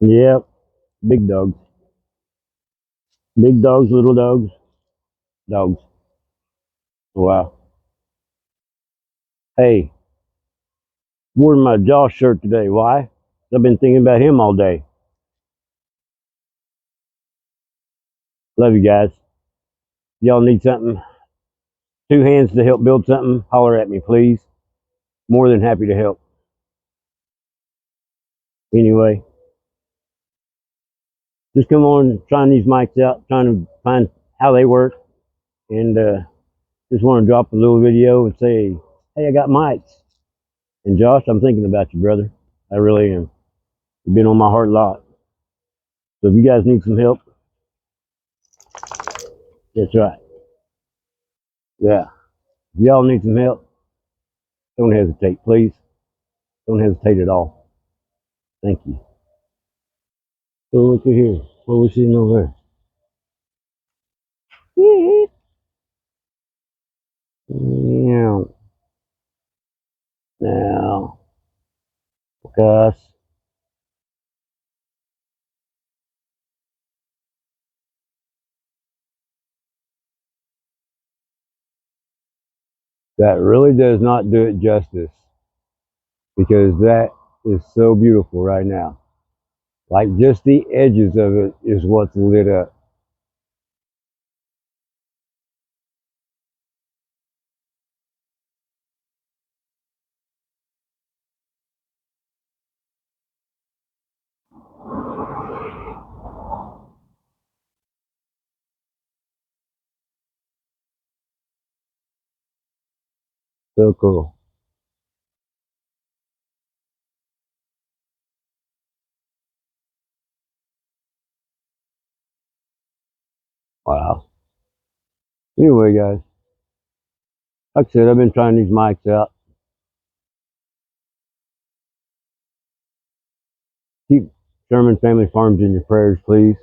Yep, big dogs. Big dogs, little dogs, dogs. Wow. Hey, wore my Josh shirt today. Why? I've been thinking about him all day. Love you guys. Y'all need something? Two hands to help build something? Holler at me, please. More than happy to help. Anyway, just come on, trying these mics out, trying to find how they work, and just want to drop a little video and say, hey, I got mics. And Josh, I'm thinking about you, brother. I really am. You've been on my heart a lot. So if you guys need some help, that's right. Yeah. If y'all need some help, don't hesitate, please. Don't hesitate at all. Thank you. So look at here. What we seeing over there? Yeah. Now, Gus. That really does not do it justice because that is so beautiful right now. Like just the edges of it is what's lit up. So cool. Wow. Anyway, guys, like I said, I've been trying these mics out. Keep Sherman Family Farms in your prayers, please.